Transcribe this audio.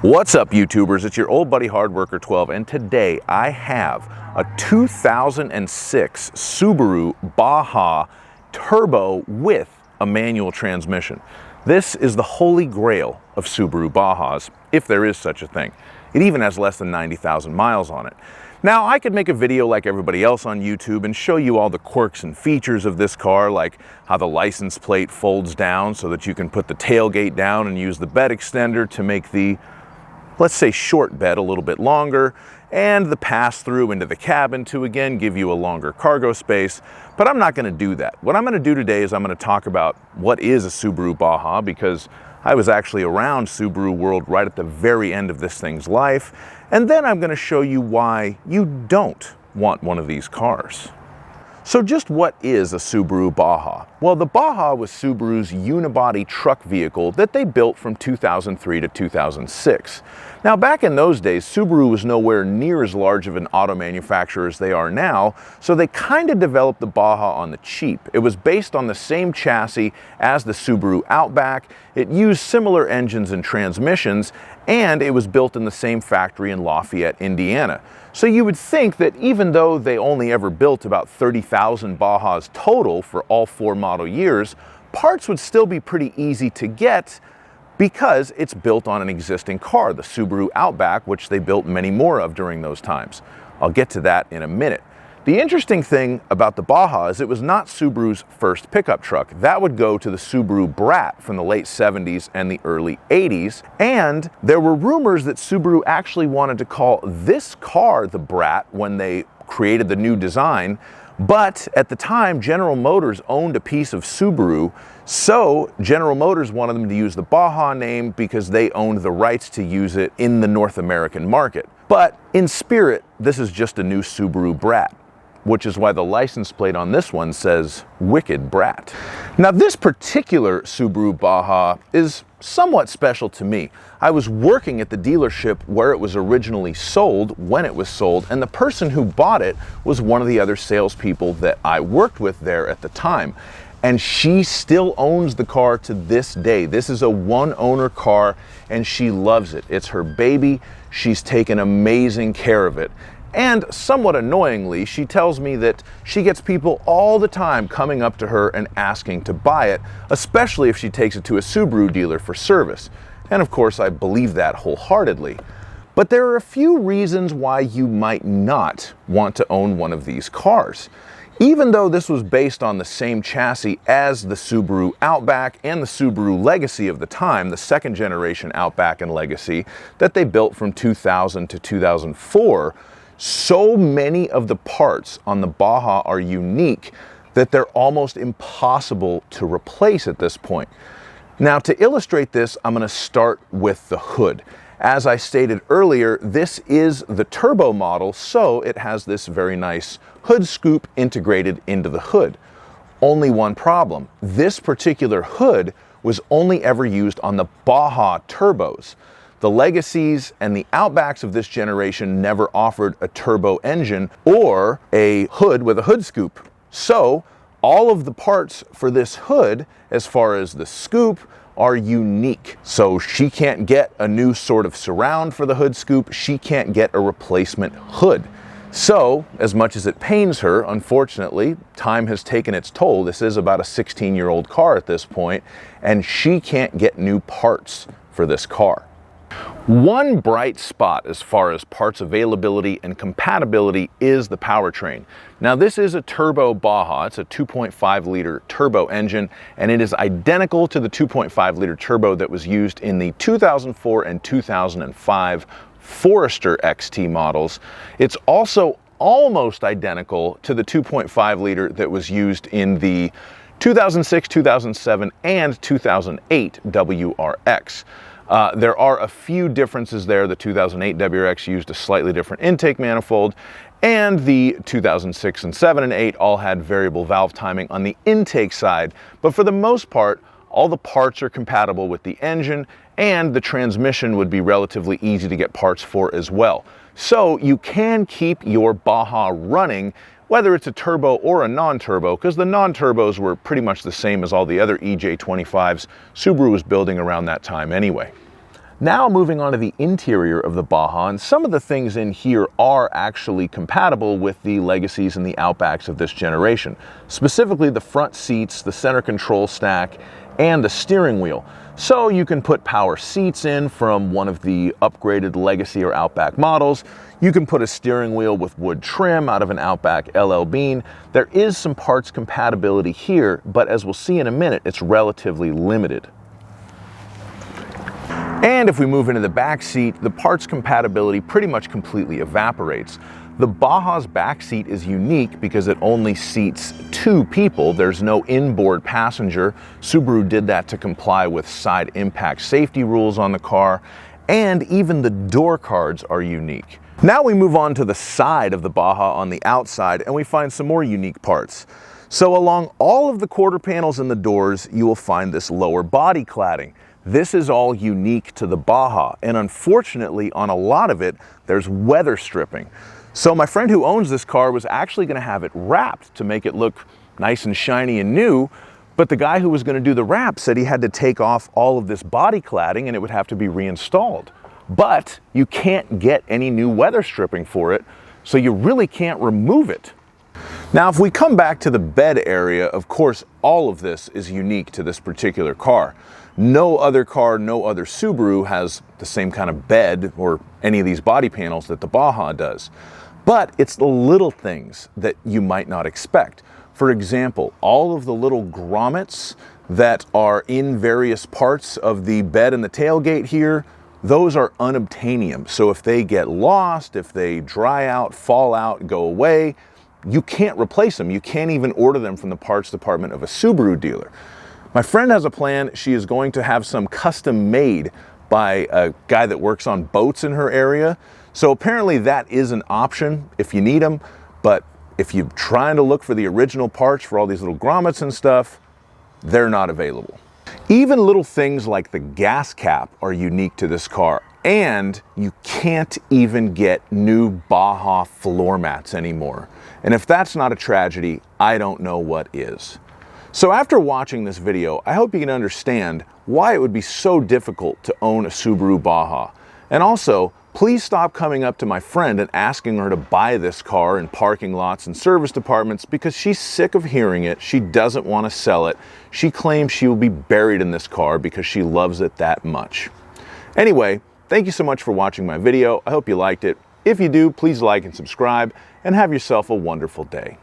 What's up, YouTubers? It's your old buddy Hardworker 12, and today I have a 2006 Subaru Baja Turbo with a manual transmission. This is the holy grail of Subaru Bajas, if there is such a thing. It even has less than 90,000 miles on it. Now, I could make a video like everybody else on YouTube and show you all the quirks and features of this car, like how the license plate folds down so that you can put the tailgate down and use the bed extender to make the, let's say, short bed a little bit longer, and the pass-through into the cabin to, again, give you a longer cargo space. But I'm not going to do that. What I'm going to do today is I'm going to talk about what is a Subaru Baja, because I was actually around Subaru World right at the very end of this thing's life. And then I'm going to show you why you don't want one of these cars. So just what is a Subaru Baja? Well, the Baja was Subaru's unibody truck vehicle that they built from 2003 to 2006. Now, back in those days, Subaru was nowhere near as large of an auto manufacturer as they are now, so they kind of developed the Baja on the cheap. It was based on the same chassis as the Subaru Outback. It used similar engines and transmissions, and it was built in the same factory in Lafayette, Indiana. So you would think that even though they only ever built about 30,000 Bajas total for all 4 model years, parts would still be pretty easy to get because it's built on an existing car, the Subaru Outback, which they built many more of during those times. I'll get to that in a minute. The interesting thing about the Baja is it was not Subaru's first pickup truck. That would go to the Subaru Brat from the late 70s and the early 80s. And there were rumors that Subaru actually wanted to call this car the Brat when they created the new design. But at the time, General Motors owned a piece of Subaru, so General Motors wanted them to use the Baja name because they owned the rights to use it in the North American market. But in spirit, this is just a new Subaru Brat, which is why the license plate on this one says Wicked Brat. Now, this particular Subaru Baja is somewhat special to me. I was working at the dealership where it was originally sold when it was sold, and the person who bought it was one of the other salespeople that I worked with there at the time. And she still owns the car to this day. This is a one-owner car, and she loves it. It's her baby. She's taken amazing care of it. And somewhat annoyingly, she tells me that she gets people all the time coming up to her and asking to buy it, especially if she takes it to a Subaru dealer for service. And of course, I believe that wholeheartedly. But there are a few reasons why you might not want to own one of these cars. Even though this was based on the same chassis as the Subaru Outback and the Subaru Legacy of the time, the second generation Outback and Legacy that they built from 2000 to 2004, so many of the parts on the Baja are unique that they're almost impossible to replace at this point. Now, to illustrate this, I'm going to start with the hood. As I stated earlier, this is the turbo model, so it has this very nice hood scoop integrated into the hood. Only one problem: this particular hood was only ever used on the Baja Turbos. The Legacies and the Outbacks of this generation never offered a turbo engine or a hood with a hood scoop. So all of the parts for this hood, as far as the scoop, are unique. So she can't get a new sort of surround for the hood scoop. She can't get a replacement hood. So, as much as it pains her, unfortunately, time has taken its toll. This is about a 16-year-old car at this point, and she can't get new parts for this car. One bright spot as far as parts availability and compatibility is the powertrain. Now, this is a turbo Baja. It's a 2.5-liter turbo engine, and it is identical to the 2.5-liter turbo that was used in the 2004 and 2005 Forester XT models. It's also almost identical to the 2.5-liter that was used in the 2006, 2007, and 2008 WRX. There are a few differences there. The 2008 WRX used a slightly different intake manifold, and the 2006 and 7 and 8 all had variable valve timing on the intake side. But for the most part, all the parts are compatible with the engine, and the transmission would be relatively easy to get parts for as well. So you can keep your Baja running, whether it's a turbo or a non-turbo, because the non-turbos were pretty much the same as all the other EJ25s Subaru was building around that time anyway. Now moving on to the interior of the Baja, and some of the things in here are actually compatible with the Legacies and the Outbacks of this generation. Specifically the front seats, the center control stack, and the steering wheel. So you can put power seats in from one of the upgraded Legacy or Outback models. You can put a steering wheel with wood trim out of an Outback LL Bean. There is some parts compatibility here, but as we'll see in a minute, it's relatively limited. And if we move into the back seat, the parts compatibility pretty much completely evaporates. The Baja's back seat is unique because it only seats 2 people. There's no inboard passenger. Subaru did that to comply with side impact safety rules on the car, and even the door cards are unique. Now we move on to the side of the Baja on the outside, and we find some more unique parts. So along all of the quarter panels and the doors, you will find this lower body cladding. This is all unique to the Baja, and unfortunately on a lot of it, there's weather stripping. So my friend who owns this car was actually going to have it wrapped to make it look nice and shiny and new, but the guy who was going to do the wrap said he had to take off all of this body cladding and it would have to be reinstalled. But you can't get any new weather stripping for it, so you really can't remove it. Now if we come back to the bed area, of course all of this is unique to this particular car. No other car, no other Subaru has the same kind of bed or any of these body panels that the Baja does. But it's the little things that you might not expect. For example, all of the little grommets that are in various parts of the bed and the tailgate here, those are unobtainium. So if they get lost, if they dry out, fall out, go away, you can't replace them. You can't even order them from the parts department of a Subaru dealer. My friend has a plan. She is going to have some custom made by a guy that works on boats in her area. So apparently that is an option if you need them, but if you're trying to look for the original parts for all these little grommets and stuff, they're not available. Even little things like the gas cap are unique to this car, and you can't even get new Baja floor mats anymore. And if that's not a tragedy, I don't know what is. So after watching this video, I hope you can understand why it would be so difficult to own a Subaru Baja. And also, please stop coming up to my friend and asking her to buy this car in parking lots and service departments because she's sick of hearing it. She doesn't want to sell it. She claims she will be buried in this car because she loves it that much. Anyway, thank you so much for watching my video. I hope you liked it. If you do, please like and subscribe, and have yourself a wonderful day.